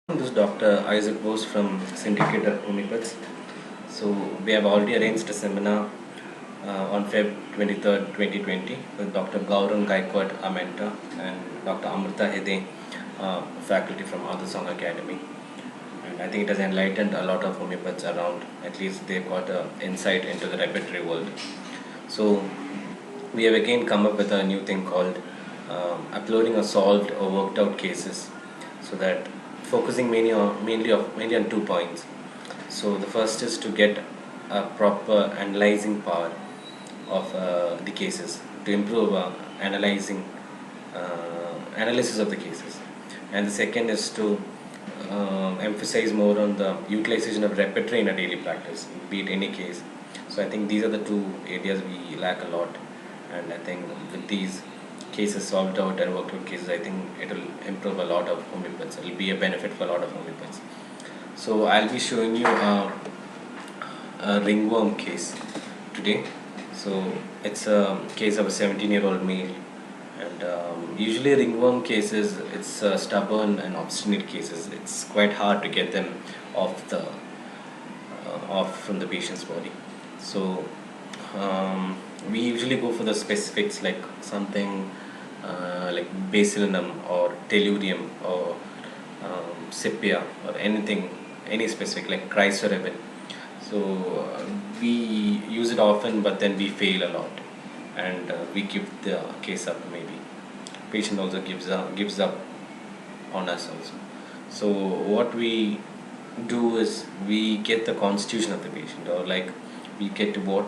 This is Dr. Issac.P.Bose from Syndicate of Homoeopathics. So we have already arranged a seminar on Feb 23rd, 2020 with Dr. Gaurang Gaikwad, a mentor, and Dr. Amrita Hede, faculty from Song Academy. And I think it has enlightened a lot of homeopaths around. At least they've got an insight into the repertory world. So we have again come up with a new thing called uploading a solved or worked out cases, so that focusing mainly on 2 points. So the first is to get a proper analyzing power of the cases, to improve analysis of the cases, and the second is to emphasize more on the utilization of repertory in a daily practice, be it any case. So I think these are the two areas we lack a lot, and I think with these cases solved out and worked out cases, I think it will improve a lot of homeopaths. It will be a benefit for a lot of homeopaths. So I'll be showing you a ringworm case today. So it's a case of a 17-year-old male, and usually ringworm cases, it's stubborn and obstinate cases. It's quite hard to get them off from the patient's body. So we usually go for the specifics, like something like basilinum or tellurium or sepia or any specific like chrysorubin. So we use it often, but then we fail a lot, and we give the case up. Maybe patient also gives up on us also. So what we do is we get the constitution of the patient, or like we get what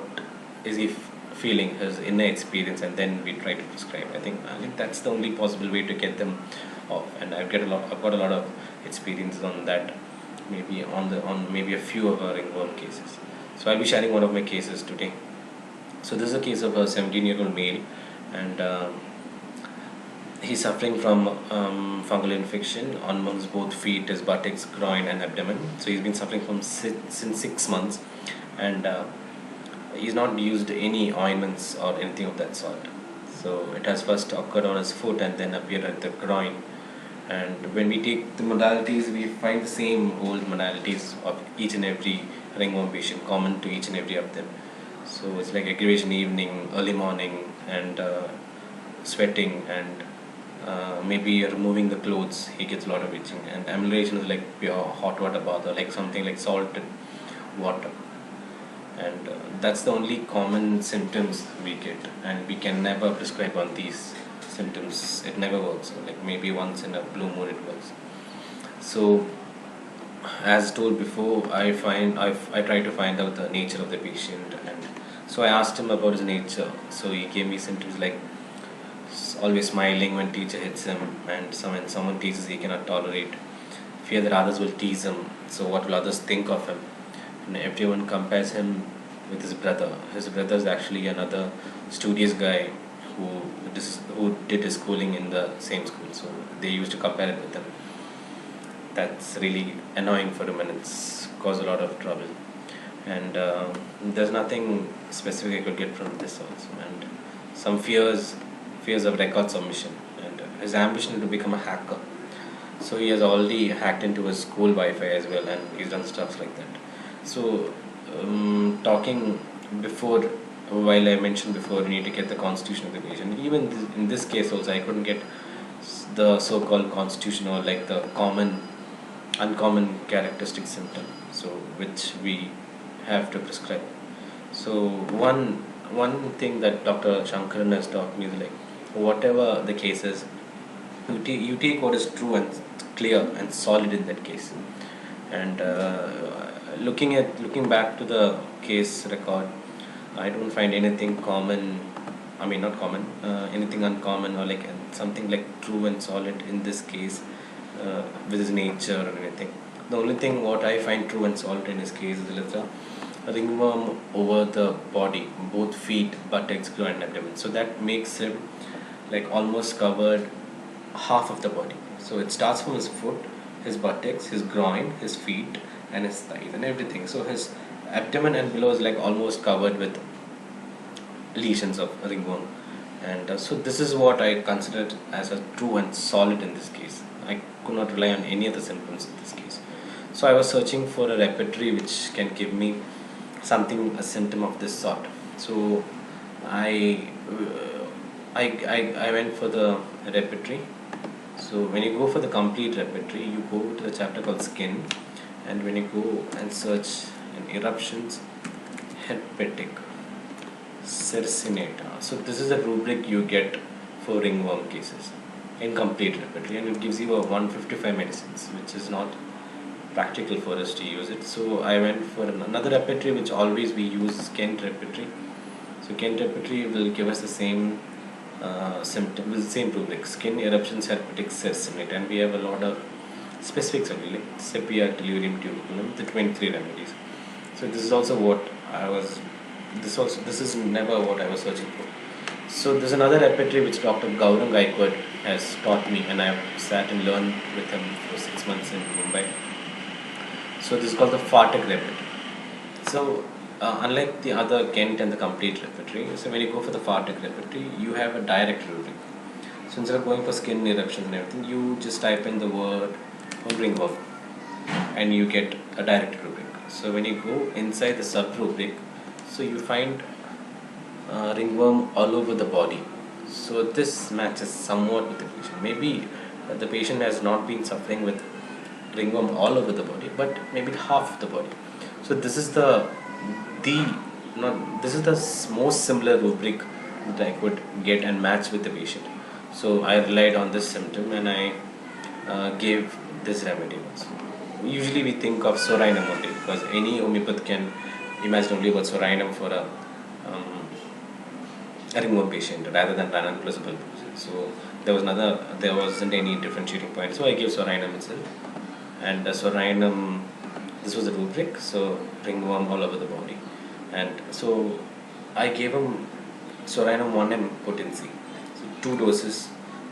is he feeling, his inner experience, and then we try to prescribe. I think that's the only possible way to get them off, and I've got a lot of experience on that. Maybe on maybe a few of our ringworm cases. So I'll be sharing one of my cases today. So this is a case of a 17-year-old male, and he's suffering from fungal infection amongst both feet, his buttocks, groin, and abdomen. So he's been suffering from since 6 months, and he's not used any ointments or anything of that sort. So it has first occurred on his foot and then appeared at the groin. And when we take the modalities, we find the same old modalities of each and every ringworm patient, common to each and every of them. So it's like aggravation evening, early morning, and sweating, and maybe removing the clothes, he gets a lot of itching. And amelioration is like pure hot water bath, or like something like salted water. And that's the only common symptoms we get, and we can never prescribe on these symptoms. It never works. So like maybe once in a blue moon it works. So as told before, I try to find out the nature of the patient, and so I asked him about his nature. So he gave me symptoms like always smiling when teacher hits him, and when someone teases he cannot tolerate, fear that others will tease him, so what will others think of him, and everyone compares him with his brother. His brother is actually another studious guy who did his schooling in the same school, so they used to compare it with him. That's really annoying for him, and it's caused a lot of trouble. And there's nothing specific I could get from this also, and some fears of record submission, and his ambition to become a hacker. So he has already hacked into his school Wi-Fi as well, and he's done stuff like that. So talking before, while I mentioned before, you need to get the constitution of the patient. Even in this case also, I couldn't get the so-called constitution, or like the uncommon characteristic symptom, so which we have to prescribe. So one thing that Dr. Shankaran has taught me is like, whatever the case is, you take what is true and clear and solid in that case. And looking back to the case record, I don't find anything common. I mean, not common, anything uncommon, or like something like true and solid in this case with his nature or anything. The only thing what I find true and solid in his case is a ringworm over the body, both feet, buttocks, groin, and abdomen. So that makes him like almost covered half of the body. So it starts from his foot, his buttocks, his groin, his feet, and his thighs, and everything. So his abdomen and below is like almost covered with lesions of ringworm. And so this is what I considered as a true and solid in this case. I could not rely on any other symptoms in this case. So I was searching for a repertory which can give me something, a symptom of this sort. So I went for the repertory. So when you go for the complete repertory, you go to the chapter called skin, and when you go and search in eruptions, herpetic, cercinata. So this is a rubric you get for ringworm cases in complete repertory, and it gives you a 155 medicines, which is not practical for us to use it. So I went for another repertory which always we use, Kent repertory. So Kent repertory will give us the same symptom with the same rubric: skin, eruptions, herpetic, cercinate, and we have a lot of specifics only, like sepia, tellurium, tuberculum, the 23 remedies. So this is also what I was. This is never what I was searching for. So there's another repertory which Dr. Gaurang Gaikwad has taught me, and I've sat and learned with him for 6 months in Mumbai. So this is called the Phatak Repertory. So unlike the other Kent and the complete repertory, so when you go for the Phatak Repertory, you have a direct rubric. So instead of going for skin eruptions and everything, you just type in the word ringworm and you get a direct rubric. So when you go inside the sub rubric, so you find ringworm all over the body. So this matches somewhat with the patient. Maybe the patient has not been suffering with ringworm all over the body, but maybe half of the body. So this is most similar rubric that I could get and match with the patient. So I relied on this symptom, and I gave this remedy also. Usually we think of sorinum only, because any homeopath can imagine only about sorinum for a ringworm patient rather than ranunculus plus bulbosus. So there wasn't any differentiating point. So I gave sorinum itself, and sorinum, this was the rubric. So ringworm all over the body, and so I gave him sorinum 1 m potency. So 2 doses,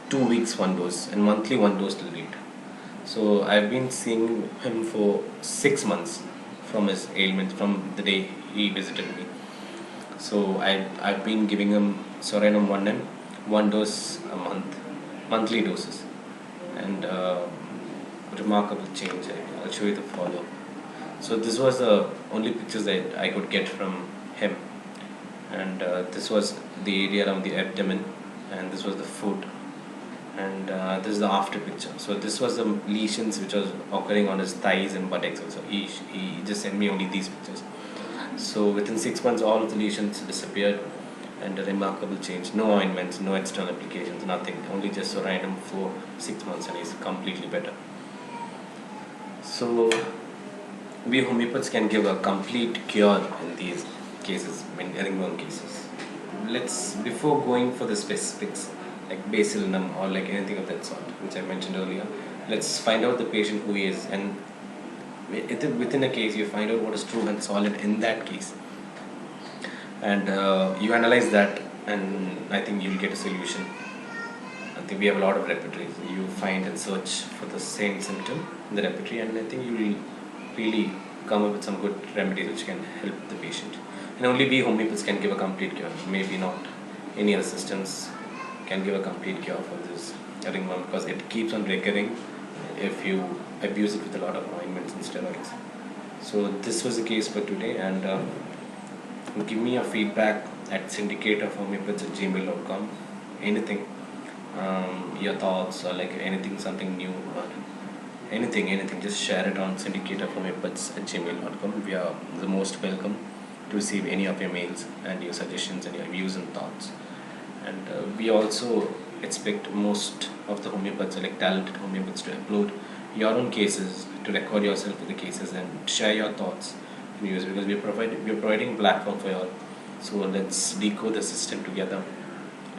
2 weeks 1 dose, and monthly 1 dose till date. So I've been seeing him for 6 months from his ailment, from the day he visited me. So I've been giving him sorinum 1 m, 1 dose a month, monthly doses, and remarkable change. I'll show you the follow. So this was the only pictures that I could get from him, and this was the area around the abdomen, and this was the foot, and this is the after picture. So this was the lesions which was occurring on his thighs and buttocks also. He just sent me only these pictures. So within 6 months all of the lesions disappeared, and a remarkable change. No ointments, no external applications, nothing. Only just sorinum for 6 months, and he's completely better. So we homeopaths can give a complete cure in these cases, in ringworm cases. Before going for the specifics like basilinum or like anything of that sort, which I mentioned earlier, let's find out the patient who he is, and within a case you find out what is true and solid in that case, and you analyze that, and I think you'll get a solution. I think we have a lot of repertories. You find and search for the same symptom in the repertory, and I think you will really come up with some good remedies which can help the patient. And only we homeopaths can give a complete cure. Maybe not any other systems can give a complete cure for this ringworm, because it keeps on recurring if you abuse it with a lot of ointments and steroids. So this was the case for today, and give me your feedback at Syndicate of Homoeopaths at gmail.com. Anything, your thoughts, or like anything, something new, or anything, just share it on Syndicate of Homoeopaths at gmail.com. We are the most welcome to receive any of your mails and your suggestions and your views and thoughts. And we also expect most of the homeopaths, like talented homeopaths, to upload your own cases, to record yourself with the cases and share your thoughts and views, because we're providing a platform for you all. So let's decode the system together.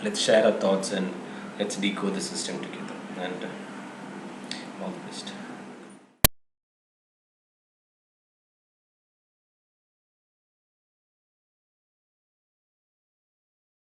Let's share our thoughts and let's decode the system together. And all the best.